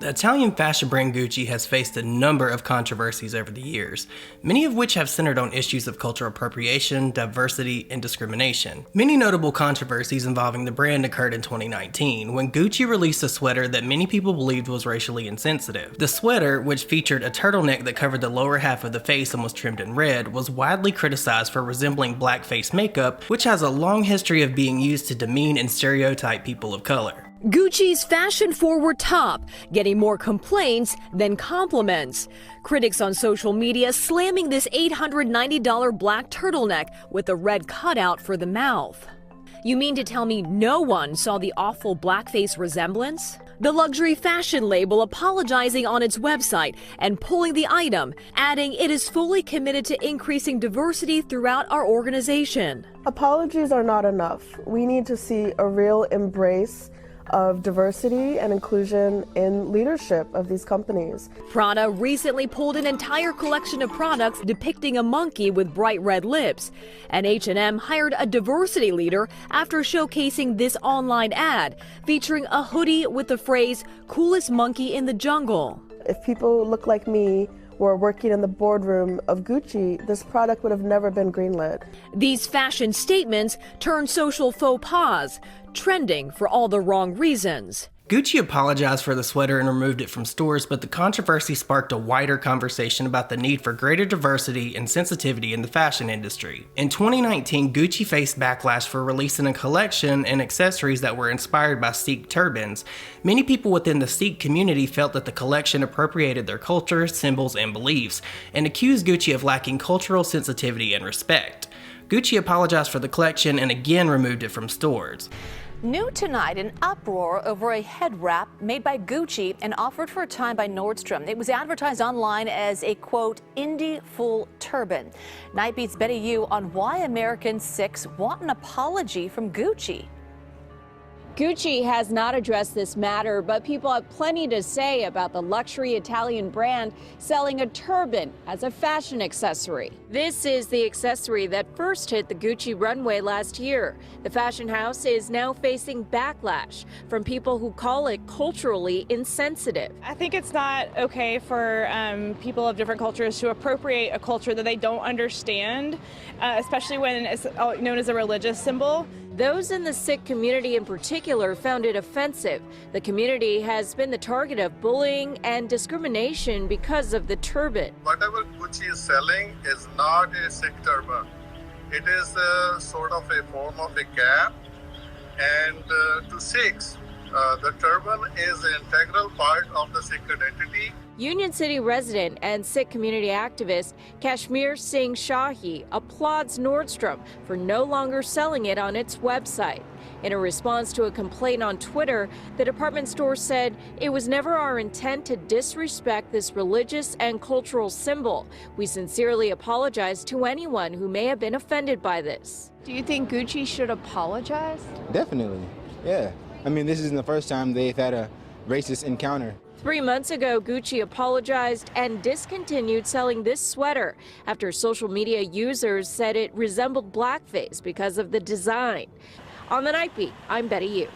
The Italian fashion brand Gucci has faced a number of controversies over the years, many of which have centered on issues of cultural appropriation, diversity, and discrimination. Many notable controversies involving the brand occurred in 2019, when Gucci released a sweater that many people believed was racially insensitive. The sweater, which featured a turtleneck that covered the lower half of the face and was trimmed in red, was widely criticized for resembling blackface makeup, which has a long history of being used to demean and stereotype people of color. Gucci's fashion-forward top getting more complaints than compliments. Critics on social media slamming this $890 black turtleneck with a red cutout for the mouth. You mean to tell me no one saw the awful blackface resemblance? The luxury fashion label apologizing on its website and pulling the item, adding it is fully committed to increasing diversity throughout our organization. Apologies are not enough. We need to see a real embrace of diversity and inclusion in leadership of these companies. Prada recently pulled an entire collection of products depicting a monkey with bright red lips. And H&M hired a diversity leader after showcasing this online ad, featuring a hoodie with the phrase, "coolest monkey in the jungle." If people look like me were working in the boardroom of Gucci, this product would have never been greenlit. These fashion statements turn social faux pas, trending for all the wrong reasons. Gucci apologized for the sweater and removed it from stores, but the controversy sparked a wider conversation about the need for greater diversity and sensitivity in the fashion industry. In 2019, Gucci faced backlash for releasing a collection and accessories that were inspired by Sikh turbans. Many people within the Sikh community felt that the collection appropriated their culture, symbols, and beliefs, and accused Gucci of lacking cultural sensitivity and respect. Gucci apologized for the collection and again removed it from stores. New tonight, an uproar over a head wrap made by Gucci and offered for a time by Nordstrom. It was advertised online as a, quote, indie full turban. Night Beat's Betty Yu on why American Sikhs want an apology from Gucci. Gucci has not addressed this matter, but people have plenty to say about the luxury Italian brand selling a turban as a fashion accessory. This is the accessory that first hit the Gucci runway last year. The fashion house is now facing backlash from people who call it culturally insensitive. I think it's not okay for people of different cultures to appropriate a culture that they don't understand, especially when it's known as a religious symbol. Those in the Sikh community in particular found it offensive. The community has been the target of bullying and discrimination because of the turban. Whatever Gucci is selling is not a Sikh turban. It is a sort of a form of a cap. And to Sikhs, the turban is an integral part of the Sikh identity. Union City resident and Sikh community activist Kashmir Singh Shahi applauds Nordstrom for no longer selling it on its website. In a response to a complaint on Twitter, the department store said it was never our intent to disrespect this religious and cultural symbol. We sincerely apologize to anyone who may have been offended by this. Do you think Gucci should apologize? Definitely, yeah. I mean, this isn't the first time they've had a racist encounter. 3 months ago, Gucci apologized and discontinued selling this sweater after social media users said it resembled blackface because of the design. On the Night Beat, I'm Betty Yu.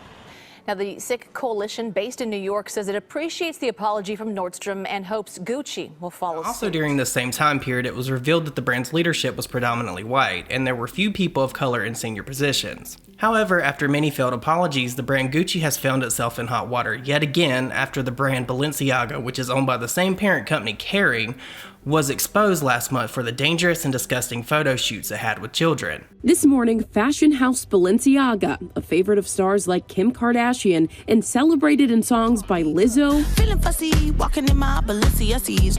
Now, the Sikh coalition based in New York says it appreciates the apology from Nordstrom and hopes Gucci will follow Also suit. during the same time period, it was revealed that the brand's leadership was predominantly white, and there were few people of color in senior positions. However, after many failed apologies, the brand Gucci has found itself in hot water yet again after the brand Balenciaga, which is owned by the same parent company, Kering, was exposed last month for the dangerous and disgusting photo shoots it had with children. This morning, fashion house Balenciaga, a favorite of stars like Kim Kardashian and celebrated in songs by Lizzo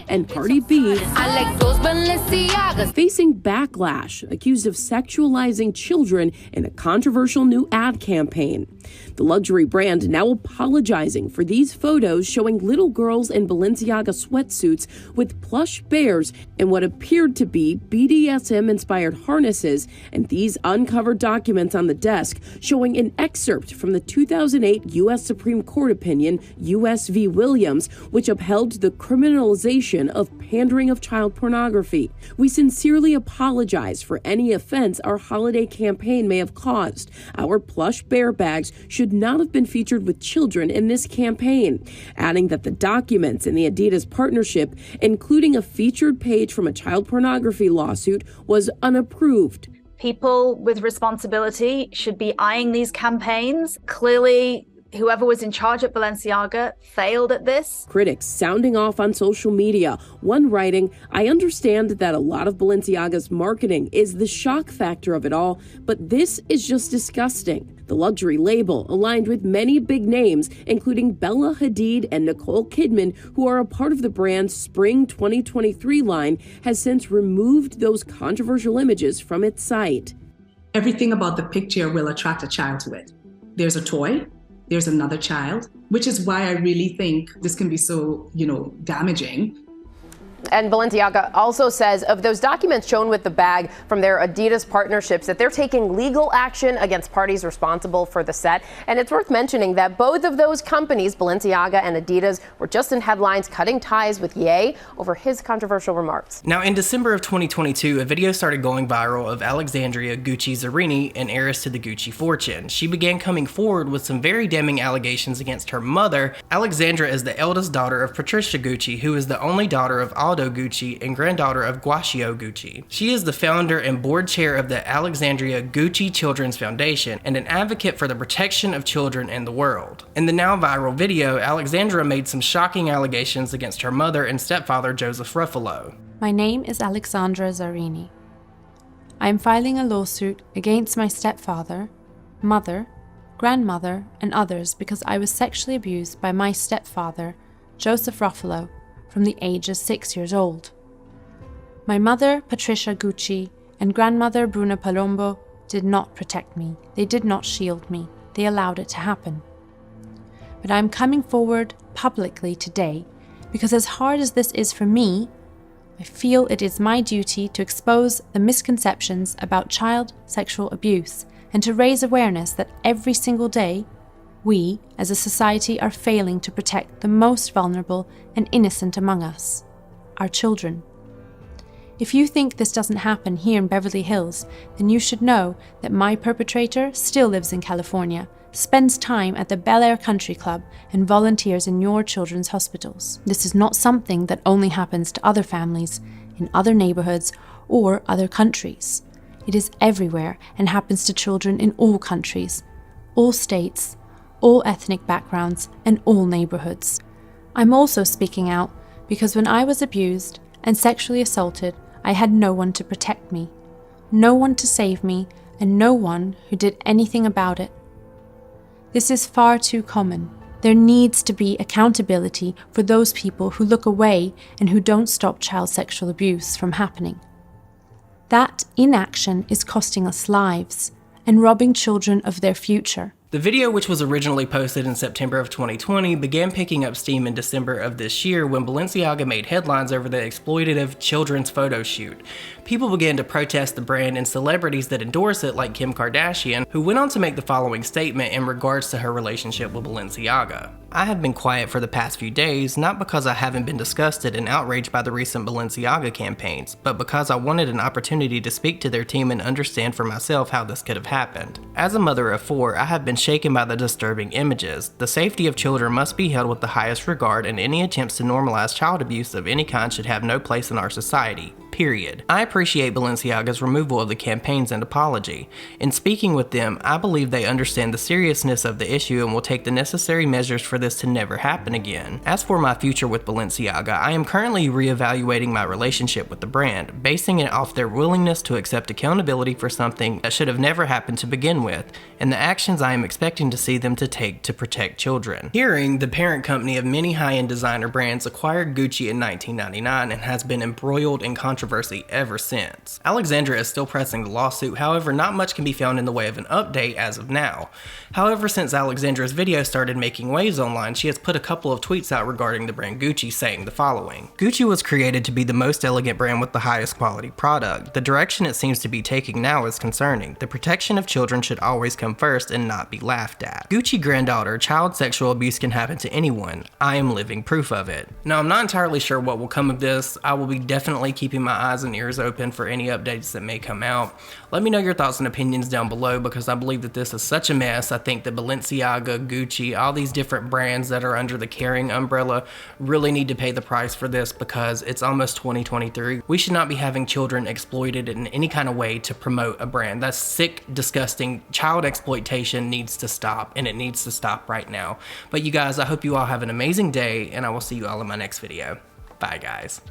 and Cardi B, I like those Balenciagas, facing backlash, accused of sexualizing children in a controversial new ad campaign. The luxury brand now apologizing for these photos showing little girls in Balenciaga sweatsuits with plush bears and what appeared to be BDSM-inspired harnesses, and these uncovered documents on the desk showing an excerpt from the 2008 U.S. Supreme Court opinion, U.S. v. Williams, which upheld the criminalization of pandering of child pornography. We sincerely apologize for any offense our holiday campaign may have caused. Our plush bear bags should should not have been featured with children in this campaign, adding that the documents in the Adidas partnership, including a featured page from a child pornography lawsuit, was unapproved. People with responsibility should be eyeing these campaigns. Clearly, whoever was in charge at Balenciaga failed at this. Critics sounding off on social media, one writing, "I understand that a lot of Balenciaga's marketing is the shock factor of it all, but this is just disgusting." The luxury label, aligned with many big names, including Bella Hadid and Nicole Kidman, who are a part of the brand's Spring 2023 line, has since removed those controversial images from its site. Everything about the picture will attract a child to it. There's a toy, there's another child, which is why I really think this can be so, damaging. And Balenciaga also says of those documents shown with the bag from their Adidas partnerships that they're taking legal action against parties responsible for the set. And it's worth mentioning that both of those companies, Balenciaga and Adidas, were just in headlines cutting ties with Ye over his controversial remarks. Now, in December of 2022, a video started going viral of Alexandra Gucci Zarini, an heiress to the Gucci fortune. She began coming forward with some very damning allegations against her mother. Alexandra is the eldest daughter of Patricia Gucci, who is the only daughter of Aldo Gucci and granddaughter of Guaccio Gucci. She is the founder and board chair of the Alexandra Gucci Children's Foundation and an advocate for the protection of children in the world. In the now viral video, Alexandra made some shocking allegations against her mother and stepfather Joseph Ruffalo. My name is Alexandra Zarini. I am filing a lawsuit against my stepfather, mother, grandmother, and others because I was sexually abused by my stepfather, Joseph Ruffalo, from the age of 6 years old. My mother, Patricia Gucci, and grandmother, Bruna Palombo, did not protect me. They did not shield me. They allowed it to happen. But I'm coming forward publicly today because as hard as this is for me, I feel it is my duty to expose the misconceptions about child sexual abuse and to raise awareness that every single day we, as a society, are failing to protect the most vulnerable and innocent among us, our children. If you think this doesn't happen here in Beverly Hills, then you should know that my perpetrator still lives in California, spends time at the Bel Air Country Club, and volunteers in your children's hospitals. This is not something that only happens to other families, in other neighborhoods, or other countries. It is everywhere and happens to children in all countries, all states, all ethnic backgrounds, and all neighborhoods. I'm also speaking out because when I was abused and sexually assaulted, I had no one to protect me, no one to save me, and no one who did anything about it. This is far too common. There needs to be accountability for those people who look away and who don't stop child sexual abuse from happening. That inaction is costing us lives and robbing children of their future. The video, which was originally posted in September of 2020, began picking up steam in December of this year when Balenciaga made headlines over the exploitative children's photo shoot. People began to protest the brand and celebrities that endorse it, like Kim Kardashian, who went on to make the following statement in regards to her relationship with Balenciaga. I have been quiet for the past few days, not because I haven't been disgusted and outraged by the recent Balenciaga campaigns, but because I wanted an opportunity to speak to their team and understand for myself how this could have happened. As a mother of 4, I have been shaken by the disturbing images. The safety of children must be held with the highest regard, and any attempts to normalize child abuse of any kind should have no place in our society. Period. I appreciate Balenciaga's removal of the campaigns and apology. In speaking with them, I believe they understand the seriousness of the issue and will take the necessary measures for this to never happen again. As for my future with Balenciaga, I am currently reevaluating my relationship with the brand, basing it off their willingness to accept accountability for something that should have never happened to begin with, and the actions I am expecting to see them to take to protect children. Kering, the parent company of many high-end designer brands, acquired Gucci in 1999 and has been embroiled in controversy ever since. Alexandra is still pressing the lawsuit, however, not much can be found in the way of an update as of now. However, since Alexandra's video started making waves online, she has put a couple of tweets out regarding the brand Gucci, saying the following. Gucci was created to be the most elegant brand with the highest quality product. The direction it seems to be taking now is concerning. The protection of children should always come first and not be laughed at. Gucci granddaughter, child sexual abuse can happen to anyone. I am living proof of it. Now, I'm not entirely sure what will come of this. I will be definitely keeping my eyes and ears open for any updates that may come out. Let me know your thoughts and opinions down below, because I believe that this is such a mess. I think that Balenciaga, Gucci, all these different brands that are under the Kering umbrella really need to pay the price for this, because it's almost 2023. We should not be having children exploited in any kind of way to promote a brand. That's sick, disgusting. Child exploitation needs to stop, and it needs to stop right now. But you guys, I hope you all have an amazing day, and I will see you all in my next video. Bye, guys.